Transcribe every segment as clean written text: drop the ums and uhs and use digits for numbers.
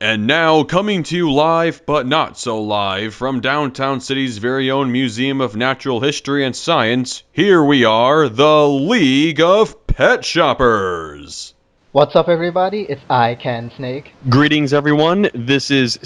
And now, coming to you live, but not so live, from Downtown City's very own Museum of Natural History and Science, here we are, the League of Petshoppers! What's up, everybody? It's ICanSnake. Greetings, everyone. This is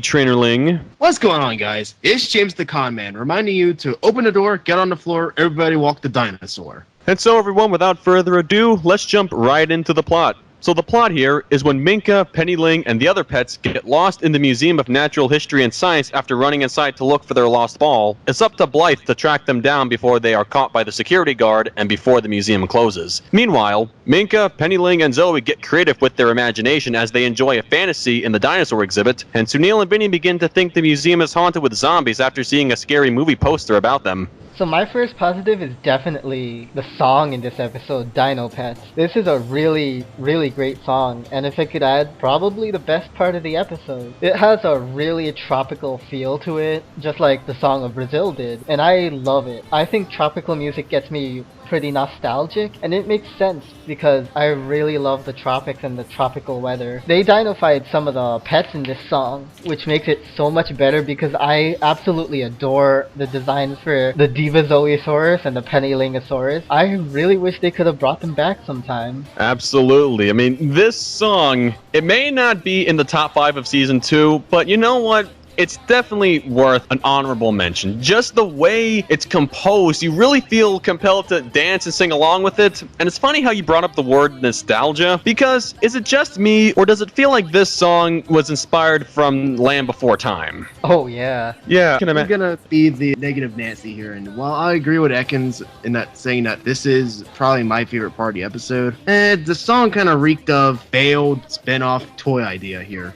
Trainor-Ling. What's going on, guys? It's James the Con Man, reminding you to open the door, get on the floor, everybody walk the dinosaur. And so, everyone, without further ado, let's jump right into the plot. So the plot here is when Minka, Penny-Ling, and the other pets get lost in the Museum of Natural History and Science after running inside to look for their lost ball, it's up to Blythe to track them down before they are caught by the security guard and before the museum closes. Meanwhile, Minka, Penny-Ling, and Zoe get creative with their imagination as they enjoy a fantasy in the dinosaur exhibit, and Sunil and Vinny begin to think the museum is haunted with zombies after seeing a scary movie poster about them. So my first positive is definitely the song in this episode, Dino-Pets. This is a really, really great song, and if I could add, probably the best part of the episode. It has a really tropical feel to it, just like the song of Brazil did, and I love it. I think tropical music gets me pretty nostalgic, and it makes sense because I really love the tropics and the tropical weather. They dinofied some of the pets in this song, which makes it so much better because I absolutely adore the designs for the Divazoisaurus and the Penny-Lingosaurus. I really wish they could have brought them back sometime. Absolutely. I mean, this song, it may not be in the top 5 of Season 2, but you know what? It's definitely worth an honorable mention. Just the way it's composed, you really feel compelled to dance and sing along with it. And it's funny how you brought up the word nostalgia, because is it just me, or does it feel like this song was inspired from Land Before Time? Oh, yeah. Yeah. I'm gonna be the negative Nancy here, and while I agree with Ekans in that saying that this is probably my favorite part of the episode, the song kind of reeked of failed spin-off toy idea here.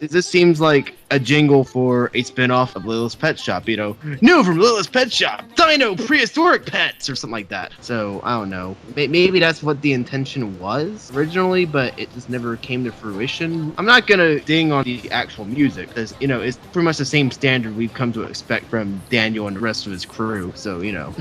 This seems like a jingle for a spin-off of Littlest Pet Shop, you know, new from Littlest Pet Shop, Dino Prehistoric Pets, or something like that. So, I don't know. Maybe that's what the intention was originally, but it just never came to fruition. I'm not gonna ding on the actual music, because, you know, it's pretty much the same standard we've come to expect from Daniel and the rest of his crew. So, you know,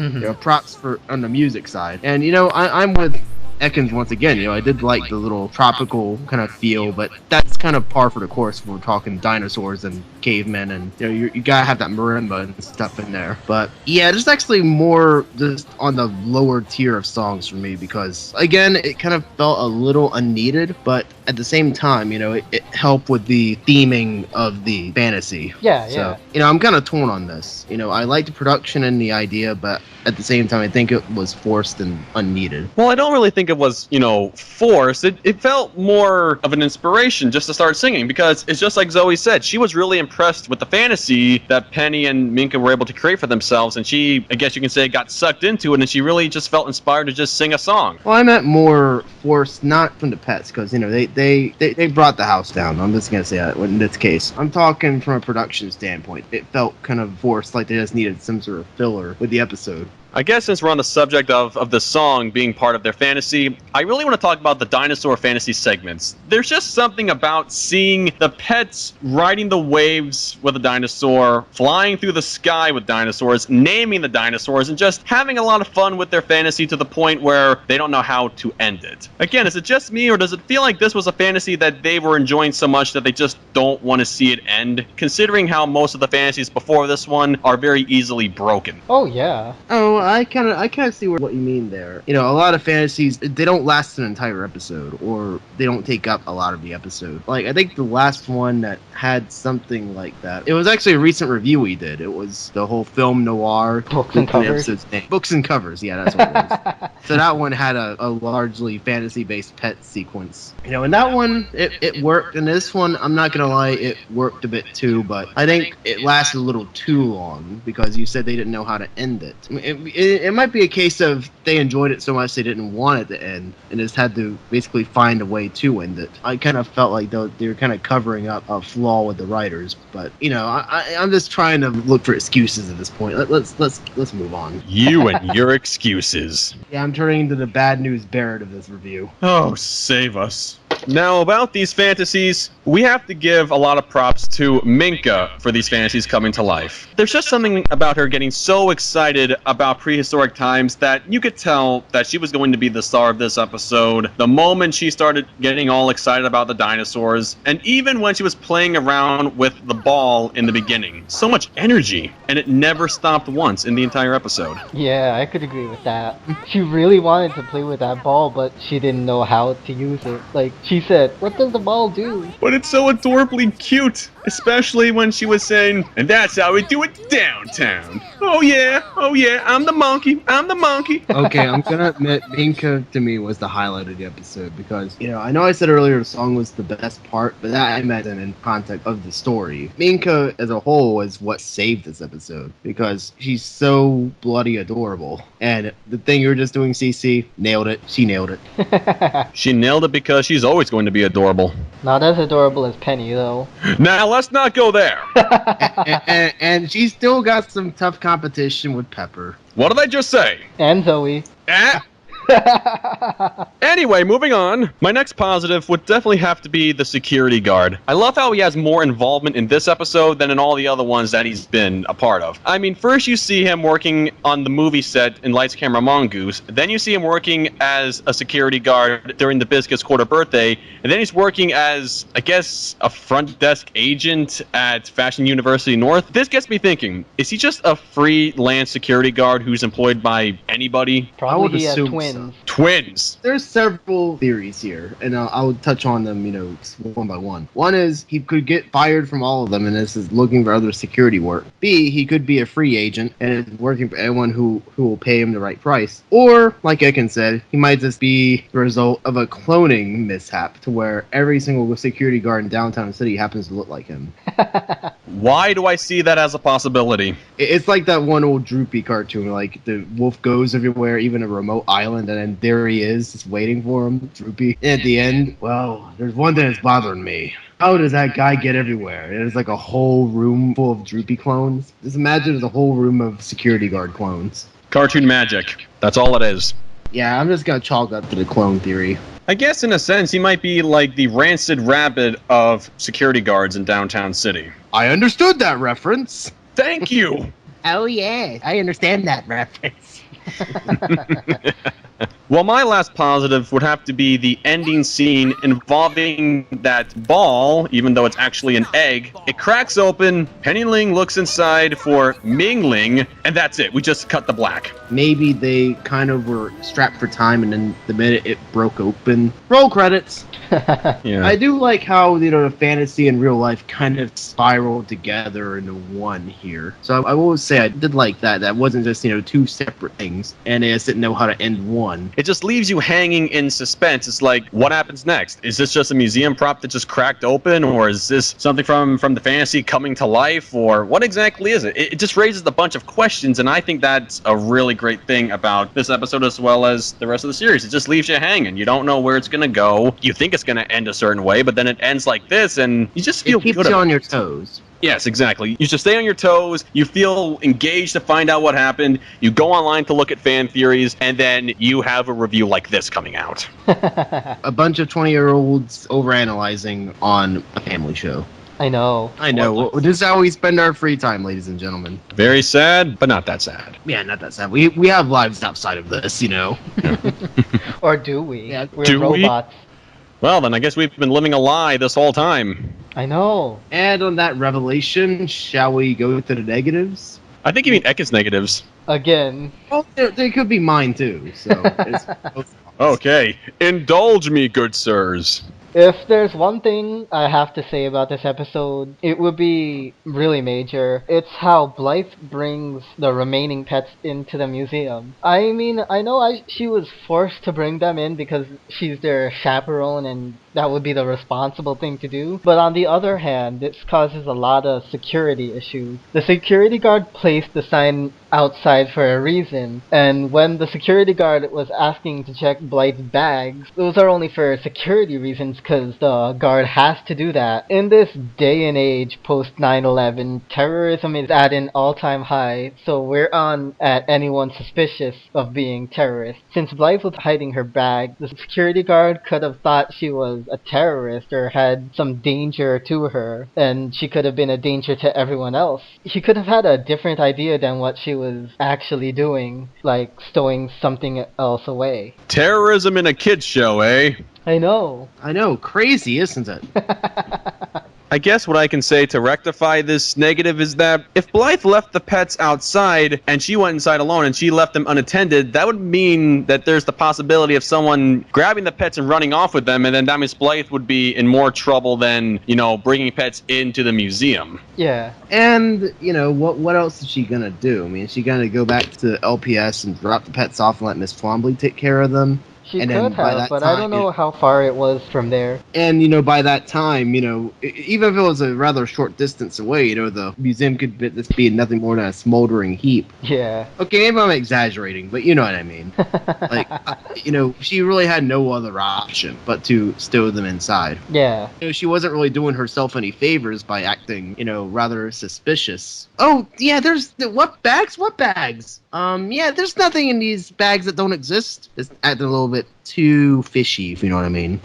props for on the music side. And, you know, I'm with Ekans once again. You know, I did like the little tropical kind of feel, but that's kind of par for the course when we're talking dinosaurs and cavemen, and you know, you gotta have that marimba and stuff in there. But yeah, there's actually more just on the lower tier of songs for me, because again, it kind of felt a little unneeded, but at the same time, you know, it helped with the theming of the fantasy. Yeah. So, you know, I'm kind of torn on this. You know, I like the production and the idea, but at the same time, I think it was forced and unneeded. Well, I don't really think it was, you know, forced. It felt more of an inspiration just to start singing, because it's just like Zoe said, she was really impressed with the fantasy that Penny and Minka were able to create for themselves, and she, I guess you can say, got sucked into it, and she really just felt inspired to just sing a song. Well, I meant more forced, not from the pets, because, you know, they brought the house down. I'm just going to say that in this case. I'm talking from a production standpoint. It felt kind of forced, like they just needed some sort of filler with the episode. I guess since we're on the subject of the song being part of their fantasy, I really want to talk about the dinosaur fantasy segments. There's just something about seeing the pets riding the waves with a dinosaur, flying through the sky with dinosaurs, naming the dinosaurs, and just having a lot of fun with their fantasy to the point where they don't know how to end it. Again, is it just me, or does it feel like this was a fantasy that they were enjoying so much that they just don't want to see it end, considering how most of the fantasies before this one are very easily broken? Oh, yeah. Oh, I kind of see what you mean there. You know, a lot of fantasies, they don't last an entire episode, or they don't take up a lot of the episode. Like, I think the last one that had something like that, it was actually a recent review we did. It was the whole film noir. Books and covers. Books and covers, yeah, that's what it was. So that one had a largely fantasy-based pet sequence. You know, and that one, it worked. And this one, I'm not going to lie, it worked a bit too, but I think it lasted a little too long, because you said they didn't know how to end it. I mean, it might be a case of they enjoyed it so much they didn't want it to end, and just had to basically find a way to end it. I kind of felt like they were kind of covering up a flaw with the writers, but you know, I'm just trying to look for excuses at this point. Let's move on. You and your excuses. Yeah, I'm turning into the bad news Barrett of this review. Oh, save us. Now, about these fantasies, we have to give a lot of props to Minka for these fantasies coming to life. There's just something about her getting so excited about prehistoric times that you could tell that she was going to be the star of this episode. The moment she started getting all excited about the dinosaurs, and even when she was playing around with the ball in the beginning. So much energy, and it never stopped once in the entire episode. Yeah, I could agree with that. She really wanted to play with that ball, but she didn't know how to use it. Like, she said, "What does the ball do?" But it's so adorably cute, especially when she was saying, "And that's how we do it downtown. Oh yeah, I'm the monkey, I'm the monkey." Okay, I'm gonna admit, Minka to me was the highlight of the episode because, I know I said earlier the song was the best part, but that I meant in context of the story. Minka as a whole is what saved this episode because she's so bloody adorable. And the thing you were just doing, CC, nailed it. She nailed it. She nailed it because she's always going to be adorable. Not as adorable as Penny, though. Now, let's not go there. and she's still got some tough competition with Pepper. What did I just say? And Zoe. Anyway, moving on. My next positive would definitely have to be the security guard. I love how he has more involvement in this episode than in all the other ones that he's been a part of. I mean, first you see him working on the movie set in Lights, Camera, Mongoose. Then you see him working as a security guard during the Biscuit's quarter birthday. And then he's working as, I guess, a front desk agent at Fashion University North. This gets me thinking, is he just a freelance security guard who's employed by anybody? Probably he has assume twins. so. Twins. There's several theories here, and I'll touch on them, one by one. One is he could get fired from all of them and is looking for other security work. B, he could be a free agent and is working for anyone who will pay him the right price. Or, like Ekin said, he might just be the result of a cloning mishap to where every single security guard in downtown city happens to look like him. Why do I see that as a possibility? It's like that one old Droopy cartoon, like the wolf goes everywhere, even a remote island, and then there he is, just waiting for him, Droopy. And at the end, well, there's one thing that's bothering me. How does that guy get everywhere? There's like a whole room full of Droopy clones. Just imagine there's a whole room of security guard clones. Cartoon magic. That's all it is. Yeah, I'm just gonna chalk up to the clone theory. I guess in a sense he might be like the Rancid Rabbit of security guards in downtown city. I understood that reference. Thank you! Oh yeah, I understand that reference. Well, my last positive would have to be the ending scene involving that ball, even though it's actually an egg. It cracks open, Penny Ling looks inside for Ming Ling, and that's it. We just cut the black. Maybe they kind of were strapped for time, and then the minute it broke open, roll credits. Yeah. I do like how the fantasy and real life kind of spiraled together into one here. So I will say I did like that. That wasn't just two separate things, and they just didn't know how to end one. It just leaves you hanging in suspense. It's like, what happens next? Is this just a museum prop that just cracked open, or is this something from the fantasy coming to life, or what exactly is it? It just raises a bunch of questions, and I think that's a really great thing about this episode as well as the rest of the series. It just leaves you hanging. You don't know where it's going to go. You think it's going to end a certain way, but then it ends like this, and you just feel it keeps good you about on it. your toes. Yes, exactly. You should stay on your toes. You feel engaged to find out what happened. You go online to look at fan theories, and then you have a review like this coming out. A bunch of 20-year-olds overanalyzing on a family show. I know. I know. Well, this is how we spend our free time, ladies and gentlemen. Very sad, but not that sad. Yeah, not that sad. We have lives outside of this, Or do we? Yeah. We're Do we? robots. Well, then I guess we've been living a lie this whole time. I know. And on that revelation, shall we go to the negatives? I think you mean Ekis negatives. Again. Well, they could be mine too. So it's Okay, indulge me, good sirs. If there's one thing I have to say about this episode, it would be really major. It's how Blythe brings the remaining pets into the museum. I mean, I know she was forced to bring them in because she's their chaperone and that would be the responsible thing to do. But on the other hand, this causes a lot of security issues. The security guard placed the sign outside for a reason, and when the security guard was asking to check Blythe's bags, those are only for security reasons because the guard has to do that. In this day and age post 9/11, terrorism is at an all-time high, so we're on at anyone suspicious of being terrorists. Since Blythe was hiding her bag, the security guard could have thought she was a terrorist or had some danger to her, and she could have been a danger to everyone else. He could have had a different idea than what she was actually doing, like stowing something else away. Terrorism in a kids show, eh? I know. I know, crazy, isn't it? I guess what I can say to rectify this negative is that if Blythe left the pets outside and she went inside alone and she left them unattended, that would mean that there's the possibility of someone grabbing the pets and running off with them, and then that means Blythe would be in more trouble than, bringing pets into the museum. Yeah. And, what else is she gonna do? I mean, is she gonna go back to LPS and drop the pets off and let Miss Twombly take care of them? She And could then by have, that but I don't time, know how far it was from there. And, by that time, even if it was a rather short distance away, the museum could just be nothing more than a smoldering heap. Yeah. Okay, maybe I'm exaggerating, but you know what I mean. Like, she really had no other option but to stow them inside. Yeah. She wasn't really doing herself any favors by acting, rather suspicious. Oh, yeah, what bags? What bags? Yeah, there's nothing in these bags that don't exist. It's acting a little bit too fishy, if you know what I mean.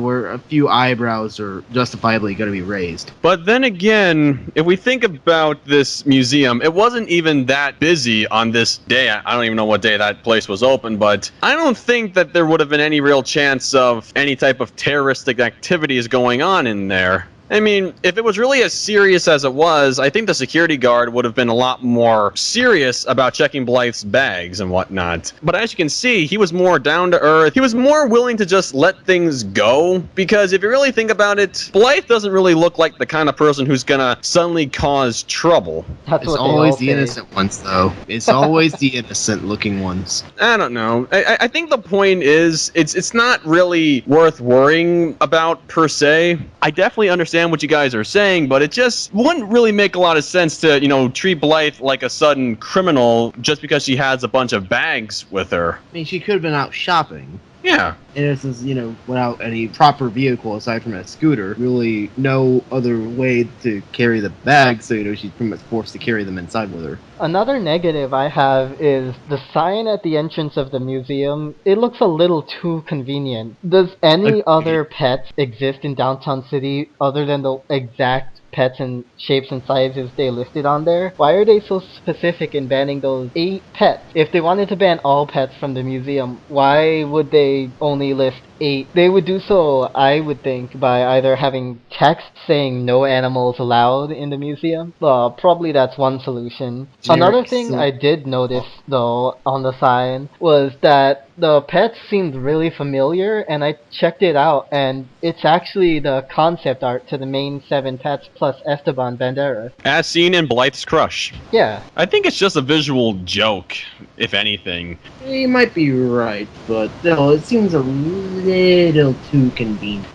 Where a few eyebrows are justifiably going to be raised. But then again, if we think about this museum, it wasn't even that busy on this day. I don't even know what day that place was open, but I don't think that there would have been any real chance of any type of terroristic activities going on in there. I mean, if it was really as serious as it was, I think the security guard would have been a lot more serious about checking Blythe's bags and whatnot. But as you can see, he was more down to earth. He was more willing to just let things go. Because if you really think about it, Blythe doesn't really look like the kind of person who's gonna suddenly cause trouble. That's It's what always they the all say. innocent ones, though. It's always the innocent looking ones. I don't know. I think the point is, it's not really worth worrying about per se. I definitely understand what you guys are saying, but it just wouldn't really make a lot of sense to, treat Blythe like a sudden criminal just because she has a bunch of bags with her. I mean, she could have been out shopping. Yeah. And this is, without any proper vehicle aside from a scooter, really no other way to carry the bags, so, she's pretty much forced to carry them inside with her. Another negative I have is the sign at the entrance of the museum. It looks a little too convenient. Does any other pets exist in Downtown City other than the exact pets and shapes and sizes they listed on there? Why are they so specific in banning those 8 pets? If they wanted to ban all pets from the museum, why would they only list 8? They would do so, I would think, by either having text saying no animals allowed in the museum. Probably that's one solution. Another thing I did notice, though, on the sign was that the pets seemed really familiar, and I checked it out, and it's actually the concept art to the main 7 pets plus Esteban Banderas. As seen in Blythe's Crush. Yeah. I think it's just a visual joke, if anything. You might be right, but still, it seems a little too convenient.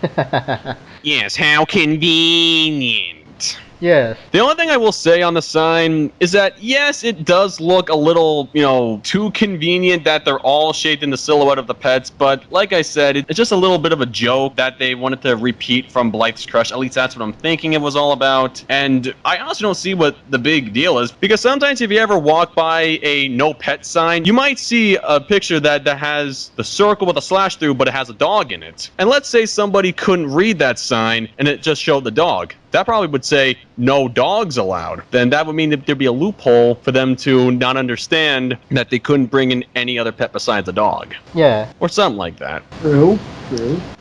Yes, how convenient. Yes. The only thing I will say on the sign is that, yes, it does look a little, too convenient that they're all shaped in the silhouette of the pets, but like I said, it's just a little bit of a joke that they wanted to repeat from Blythe's Crush. At least that's what I'm thinking it was all about. And I honestly don't see what the big deal is, because sometimes if you ever walk by a no pet sign, you might see a picture that has the circle with a slash through, but it has a dog in it. And let's say somebody couldn't read that sign and it just showed the dog. That probably would say no dogs allowed. Then that would mean that there'd be a loophole for them to not understand that they couldn't bring in any other pet besides a dog. Yeah. Or something like that. True.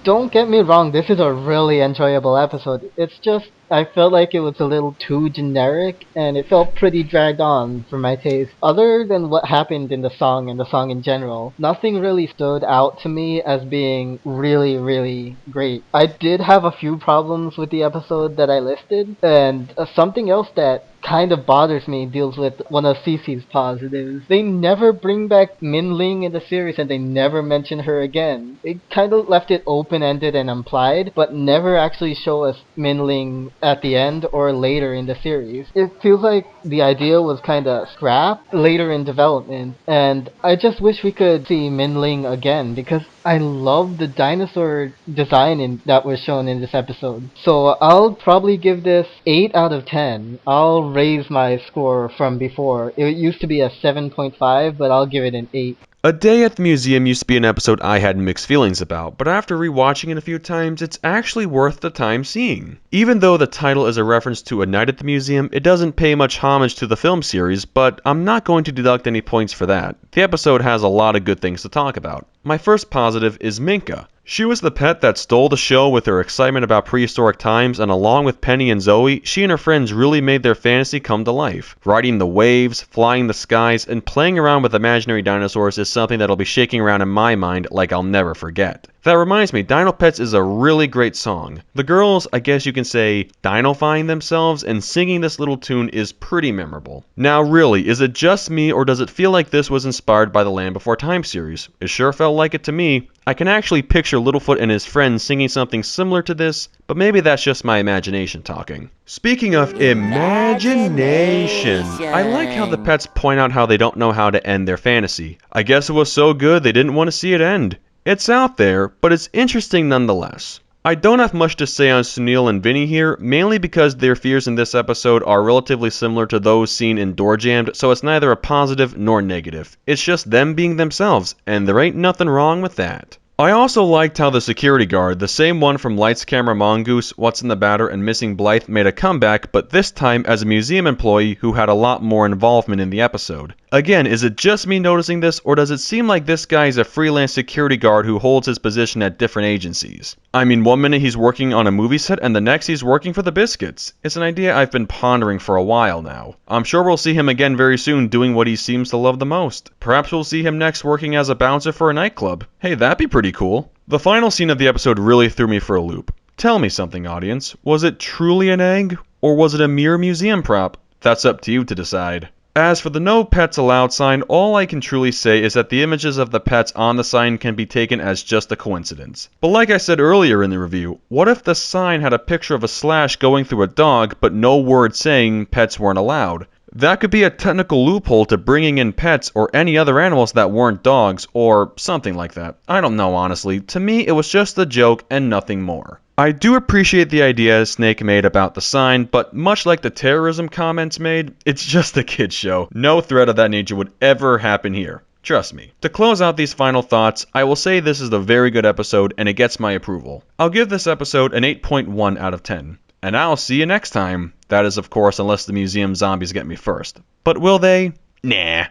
Don't get me wrong, this is a really enjoyable episode. It's just, I felt like it was a little too generic, and it felt pretty dragged on for my taste. Other than what happened in the song and the song in general, nothing really stood out to me as being really, really great. I did have a few problems with the episode that I listed, and something else that kind of bothers me deals with one of Cece's positives. They never bring back Min-Ling in the series, and they never mention her again. They kind of left it open-ended and implied, but never actually show us Min-Ling at the end or later in the series. It feels like the idea was kind of scrapped later in development, and I just wish we could see Min-Ling again, because I love the dinosaur design that was shown in this episode. So I'll probably give this 8 out of 10. I'll raise my score from before. It used to be a 7.5, but I'll give it an 8. A Day at the Museum used to be an episode I had mixed feelings about, but after rewatching it a few times, it's actually worth the time seeing. Even though the title is a reference to A Night at the Museum, it doesn't pay much homage to the film series, but I'm not going to deduct any points for that. The episode has a lot of good things to talk about. My first positive is Minka. She was the pet that stole the show with her excitement about prehistoric times, and along with Penny and Zoe, she and her friends really made their fantasy come to life. Riding the waves, flying the skies, and playing around with imaginary dinosaurs is something that'll be shaking around in my mind like I'll never forget. That reminds me, Dino-Pets is a really great song. The girls, I guess you can say, dinofying themselves and singing this little tune is pretty memorable. Now really, is it just me or does it feel like this was inspired by the Land Before Time series? It sure felt like it to me. I can actually picture Littlefoot and his friends singing something similar to this, but maybe that's just my imagination talking. Speaking of imagination, I like how the pets point out how they don't know how to end their fantasy. I guess it was so good they didn't want to see it end. It's out there, but it's interesting nonetheless. I don't have much to say on Sunil and Vinny here, mainly because their fears in this episode are relatively similar to those seen in Door Jammed, so it's neither a positive nor negative. It's just them being themselves, and there ain't nothing wrong with that. I also liked how the security guard, the same one from Lights Camera Mongoose, What's in the Batter, and Missing Blythe, made a comeback, but this time as a museum employee who had a lot more involvement in the episode. Again, is it just me noticing this, or does it seem like this guy is a freelance security guard who holds his position at different agencies? I mean, one minute he's working on a movie set, and the next he's working for the Biscuits. It's an idea I've been pondering for a while now. I'm sure we'll see him again very soon doing what he seems to love the most. Perhaps we'll see him next working as a bouncer for a nightclub. Hey, that'd be pretty cool. The final scene of the episode really threw me for a loop. Tell me something, audience. Was it truly an egg, or was it a mere museum prop? That's up to you to decide. As for the No Pets Allowed sign, all I can truly say is that the images of the pets on the sign can be taken as just a coincidence. But like I said earlier in the review, what if the sign had a picture of a slash going through a dog, but no word saying pets weren't allowed? That could be a technical loophole to bringing in pets or any other animals that weren't dogs, or something like that. I don't know, honestly. To me, it was just a joke and nothing more. I do appreciate the idea Snake made about the sign, but much like the terrorism comments made, it's just a kid's show. No threat of that nature would ever happen here. Trust me. To close out these final thoughts, I will say this is a very good episode and it gets my approval. I'll give this episode an 8.1 out of 10. And I'll see you next time. That is, of course, unless the museum zombies get me first. But will they? Nah.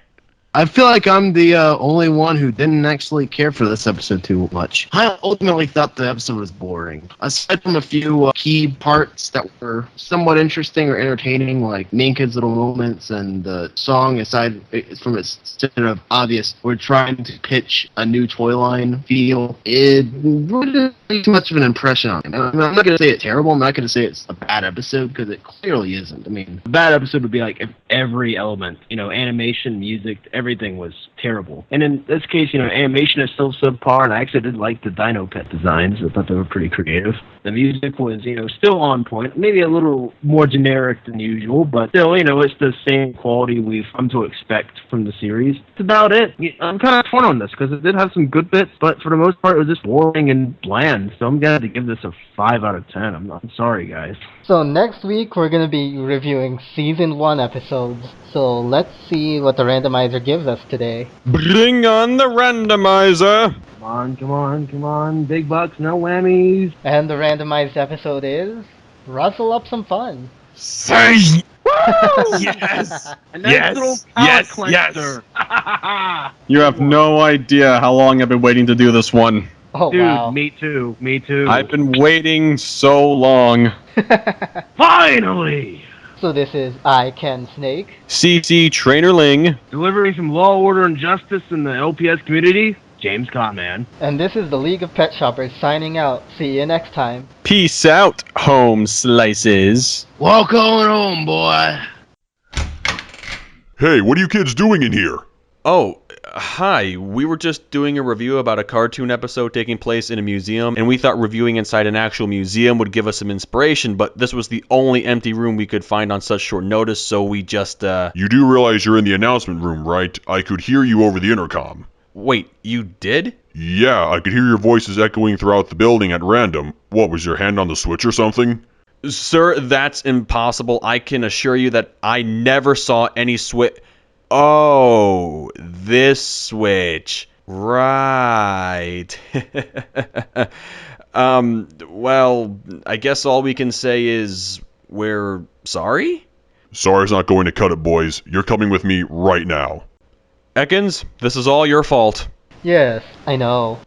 I feel like I'm the only one who didn't actually care for this episode too much. I ultimately thought the episode was boring. Aside from a few key parts that were somewhat interesting or entertaining, like Minka's little moments and the song, aside from its sort of obvious, we're trying to pitch a new toy line feel, it wouldn't make too much of an impression on me. I'm not going to say it's terrible. I'm not going to say it's a bad episode, because it clearly isn't. I mean, a bad episode would be like if every element, animation, music, everything was terrible. And in this case, animation is still subpar, and I actually did like the Dino-Pet designs. I thought they were pretty creative. The music was, still on point, maybe a little more generic than usual, but still, it's the same quality we've come to expect from the series. That's about it. I'm kind of torn on this, because it did have some good bits, but for the most part, it was just boring and bland, so I'm going to give this a 5 out of 10. I'm sorry, guys. So next week, we're going to be reviewing Season 1 episodes, so let's see what the randomizer gives us today. Bring on the randomizer! Come on, big bucks, no whammies. And the randomized episode is Rustle Up Some Fun. Say! Yes! A nice little palate cleanser. You have no idea how long I've been waiting to do this one. Oh, Dude, wow. me too. I've been waiting so long. Finally! So this is ICanSnake. CC Trainor-Ling. Delivering some law, order, and justice in the LPS community, James Conman. And this is the League of Petshoppers signing out. See you next time. Peace out, home slices. Walk on home, boy. Hey, what are you kids doing in here? Oh, hi. We were just doing a review about a cartoon episode taking place in a museum, and we thought reviewing inside an actual museum would give us some inspiration, but this was the only empty room we could find on such short notice, so we just, You do realize you're in the announcement room, right? I could hear you over the intercom. Wait, you did? Yeah, I could hear your voices echoing throughout the building at random. What, was your hand on the switch or something? Sir, that's impossible. I can assure you that I never saw any switch. Oh, this switch. Right. Well, I guess all we can say is we're sorry? Sorry's not going to cut it, boys. You're coming with me right now. Ekans, this is all your fault. Yes, I know.